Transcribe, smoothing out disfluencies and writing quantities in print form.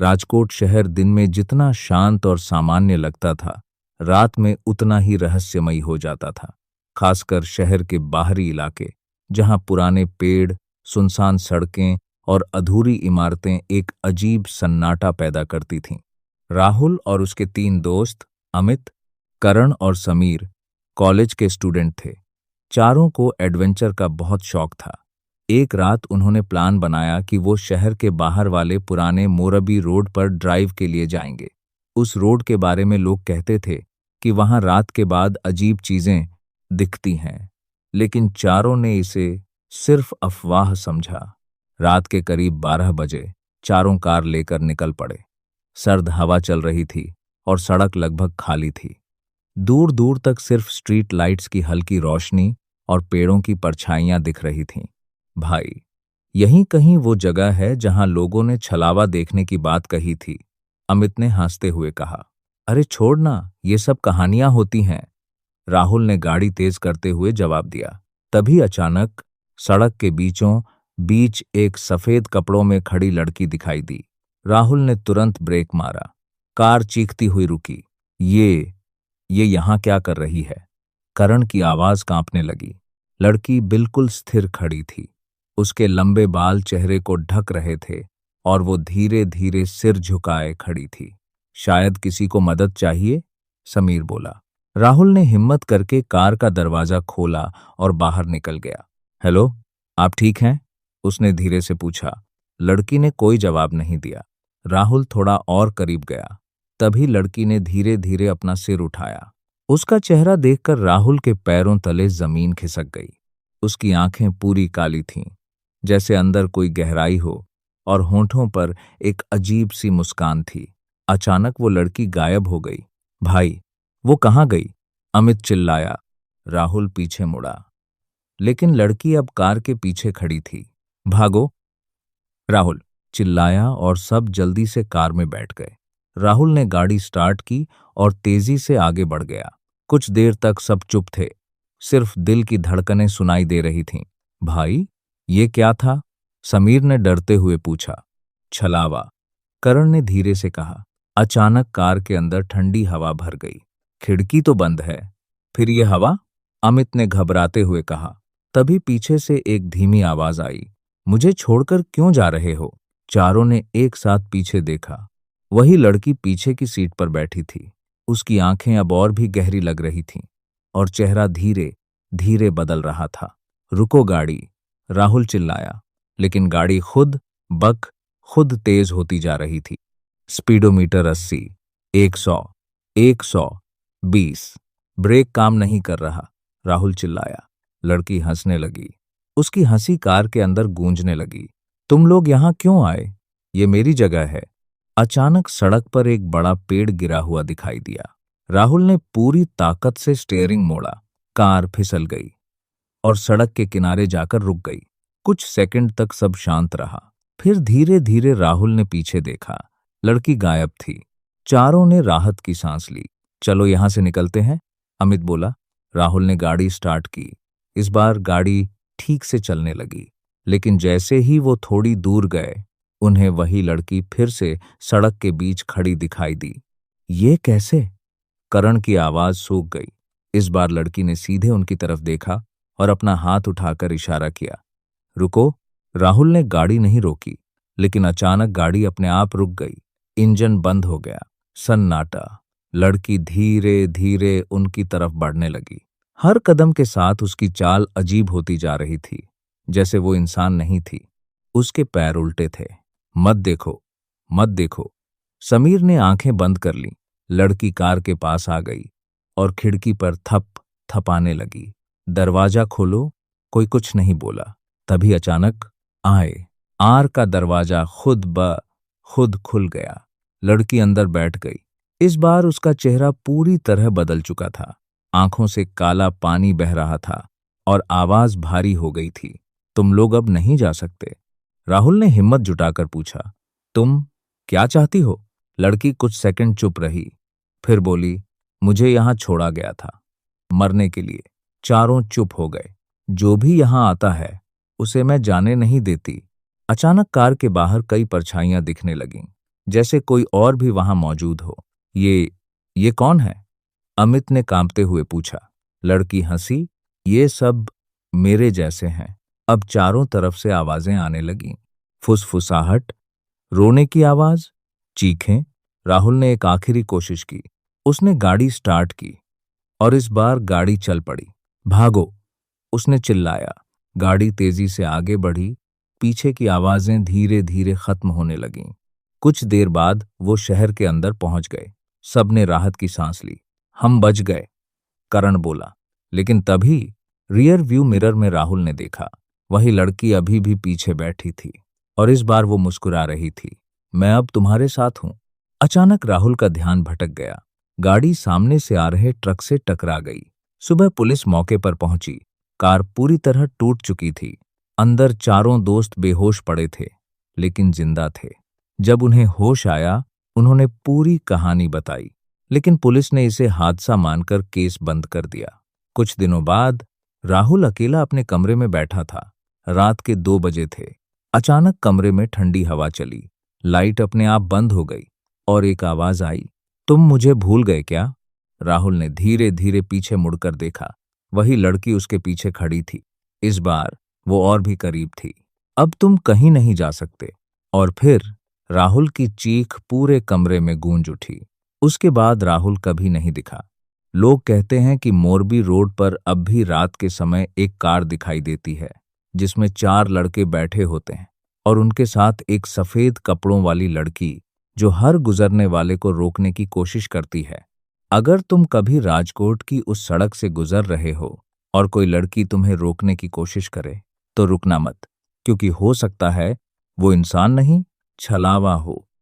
राजकोट शहर दिन में जितना शांत और सामान्य लगता था, रात में उतना ही रहस्यमयी हो जाता था। खासकर शहर के बाहरी इलाके, जहां पुराने पेड़, सुनसान सड़कें और अधूरी इमारतें एक अजीब सन्नाटा पैदा करती थीं। राहुल और उसके 3 दोस्त, अमित, करण और समीर, कॉलेज के स्टूडेंट थे। चारों को एडवेंचर का बहुत शौक था। एक रात उन्होंने प्लान बनाया कि वो शहर के बाहर वाले पुराने मोरबी रोड पर ड्राइव के लिए जाएंगे। उस रोड के बारे में लोग कहते थे कि वहां रात के बाद अजीब चीजें दिखती हैं, लेकिन चारों ने इसे सिर्फ अफवाह समझा। रात के करीब 12 बजे चारों कार लेकर निकल पड़े। सर्द हवा चल रही थी और सड़क लगभग खाली थी। दूर दूर तक सिर्फ स्ट्रीट लाइट्स की हल्की रोशनी और पेड़ों की परछाइयां दिख रही थीं। भाई, यहीं कहीं वो जगह है जहां लोगों ने छलावा देखने की बात कही थी, अमित ने हंसते हुए कहा। अरे छोड़ना, ये सब कहानियां होती हैं, राहुल ने गाड़ी तेज करते हुए जवाब दिया। तभी अचानक सड़क के बीचों बीच एक सफेद कपड़ों में खड़ी लड़की दिखाई दी। राहुल ने तुरंत ब्रेक मारा। कार चीखती हुई रुकी। ये यहां क्या कर रही है? करण की आवाज कांपने लगी। लड़की बिल्कुल स्थिर खड़ी थी। उसके लंबे बाल चेहरे को ढक रहे थे और वो धीरे धीरे सिर झुकाए खड़ी थी। शायद किसी को मदद चाहिए, समीर बोला। राहुल ने हिम्मत करके कार का दरवाजा खोला और बाहर निकल गया। हेलो, आप ठीक हैं? उसने धीरे से पूछा। लड़की ने कोई जवाब नहीं दिया। राहुल थोड़ा और करीब गया। तभी लड़की ने धीरे धीरे अपना सिर उठाया। उसका चेहरा देखकर राहुल के पैरों तले जमीन खिसक गई। उसकी आंखें पूरी काली थीं, जैसे अंदर कोई गहराई हो, और होंठों पर एक अजीब सी मुस्कान थी। अचानक वो लड़की गायब हो गई। भाई, वो कहाँ गई? अमित चिल्लाया। राहुल पीछे मुड़ा, लेकिन लड़की अब कार के पीछे खड़ी थी। भागो, राहुल चिल्लाया और सब जल्दी से कार में बैठ गए। राहुल ने गाड़ी स्टार्ट की और तेजी से आगे बढ़ गया। कुछ देर तक सब चुप थे, सिर्फ दिल की धड़कनें सुनाई दे रही थीं। भाई, ये क्या था? समीर ने डरते हुए पूछा। छलावा, करण ने धीरे से कहा। अचानक कार के अंदर ठंडी हवा भर गई। खिड़की तो बंद है, फिर ये हवा? अमित ने घबराते हुए कहा। तभी पीछे से एक धीमी आवाज आई। मुझे छोड़कर क्यों जा रहे हो? चारों ने एक साथ पीछे देखा। वही लड़की पीछे की सीट पर बैठी थी। उसकी आंखें अब और भी गहरी लग रही थीं और चेहरा धीरे धीरे बदल रहा था। रुको गाड़ी, राहुल चिल्लाया, लेकिन गाड़ी खुद तेज होती जा रही थी। स्पीडोमीटर 80, 100, 120। ब्रेक काम नहीं कर रहा, राहुल चिल्लाया। लड़की हंसने लगी। उसकी हंसी कार के अंदर गूंजने लगी। तुम लोग यहां क्यों आए? ये मेरी जगह है। अचानक सड़क पर एक बड़ा पेड़ गिरा हुआ दिखाई दिया। राहुल ने पूरी ताकत से स्टीयरिंग मोड़ा। कार फिसल गई और सड़क के किनारे जाकर रुक गई। कुछ सेकंड तक सब शांत रहा। फिर धीरे धीरे राहुल ने पीछे देखा। लड़की गायब थी। चारों ने राहत की सांस ली। चलो यहां से निकलते हैं, अमित बोला। राहुल ने गाड़ी स्टार्ट की। इस बार गाड़ी ठीक से चलने लगी, लेकिन जैसे ही वो थोड़ी दूर गए, उन्हें वही लड़की फिर से सड़क के बीच खड़ी दिखाई दी। ये कैसे? करण की आवाज सूख गई। इस बार लड़की ने सीधे उनकी तरफ देखा और अपना हाथ उठाकर इशारा किया। रुको। राहुल ने गाड़ी नहीं रोकी, लेकिन अचानक गाड़ी अपने आप रुक गई। इंजन बंद हो गया। सन्नाटा। लड़की धीरे धीरे उनकी तरफ बढ़ने लगी। हर कदम के साथ उसकी चाल अजीब होती जा रही थी, जैसे वो इंसान नहीं थी। उसके पैर उल्टे थे। मत देखो, मत देखो। समीर ने आंखें बंद कर लीं। लड़की कार के पास आ गई और खिड़की पर थप थपाने लगी। दरवाजा खोलो। कोई कुछ नहीं बोला। तभी अचानक आर का दरवाजा खुद खुल गया। लड़की अंदर बैठ गई। इस बार उसका चेहरा पूरी तरह बदल चुका था। आंखों से काला पानी बह रहा था और आवाज भारी हो गई थी। तुम लोग अब नहीं जा सकते, राहुल ने हिम्मत जुटाकर पूछा। तुम क्या चाहती हो? लड़की कुछ सेकंड चुप रही, फिर बोली, मुझे यहां छोड़ा गया था, मरने के लिए। चारों चुप हो गए। जो भी यहां आता है, उसे मैं जाने नहीं देती। अचानक कार के बाहर कई परछाइयां दिखने लगीं। जैसे कोई और भी वहां मौजूद हो। ये कौन है? अमित ने कांपते हुए पूछा। लड़की हंसी। ये सब मेरे जैसे हैं। अब चारों तरफ से आवाजें आने लगीं। फुसफुसाहट, रोने की आवाज, चीखें। राहुल ने एक आखिरी कोशिश की। उसने गाड़ी स्टार्ट की और इस बार गाड़ी चल पड़ी। भागो! उसने चिल्लाया। गाड़ी तेजी से आगे बढ़ी। पीछे की आवाजें धीरे धीरे खत्म होने लगीं। कुछ देर बाद वो शहर के अंदर पहुंच गए। सबने राहत की सांस ली। हम बच गए, करण बोला। लेकिन तभी रियर व्यू मिरर में राहुल ने देखा। वही लड़की अभी भी पीछे बैठी थी और इस बार वो मुस्कुरा रही थी। मैं अब तुम्हारे साथ हूं। अचानक राहुल का ध्यान भटक गया। गाड़ी सामने से आ रहे ट्रक से टकरा गई। सुबह पुलिस मौके पर पहुंची। कार पूरी तरह टूट चुकी थी। अंदर चारों दोस्त बेहोश पड़े थे, लेकिन जिंदा थे। जब उन्हें होश आया, उन्होंने पूरी कहानी बताई, लेकिन पुलिस ने इसे हादसा मानकर केस बंद कर दिया। कुछ दिनों बाद राहुल अकेला अपने कमरे में बैठा था। रात के 2 बजे थे। अचानक कमरे में ठंडी हवा चली। लाइट अपने आप बंद हो गई और एक आवाज आई, तुम मुझे भूल गए क्या? राहुल ने धीरे धीरे पीछे मुड़कर देखा। वही लड़की उसके पीछे खड़ी थी। इस बार वो और भी करीब थी। अब तुम कहीं नहीं जा सकते। और फिर राहुल की चीख पूरे कमरे में गूंज उठी। उसके बाद राहुल कभी नहीं दिखा। लोग कहते हैं कि मोरबी रोड पर अब भी रात के समय एक कार दिखाई देती है, जिसमें 4 लड़के बैठे होते हैं और उनके साथ एक सफेद कपड़ों वाली लड़की, जो हर गुजरने वाले को रोकने की कोशिश करती है। अगर तुम कभी राजकोट की उस सड़क से गुजर रहे हो और कोई लड़की तुम्हें रोकने की कोशिश करे, तो रुकना मत, क्योंकि हो सकता है वो इंसान नहीं, छलावा हो।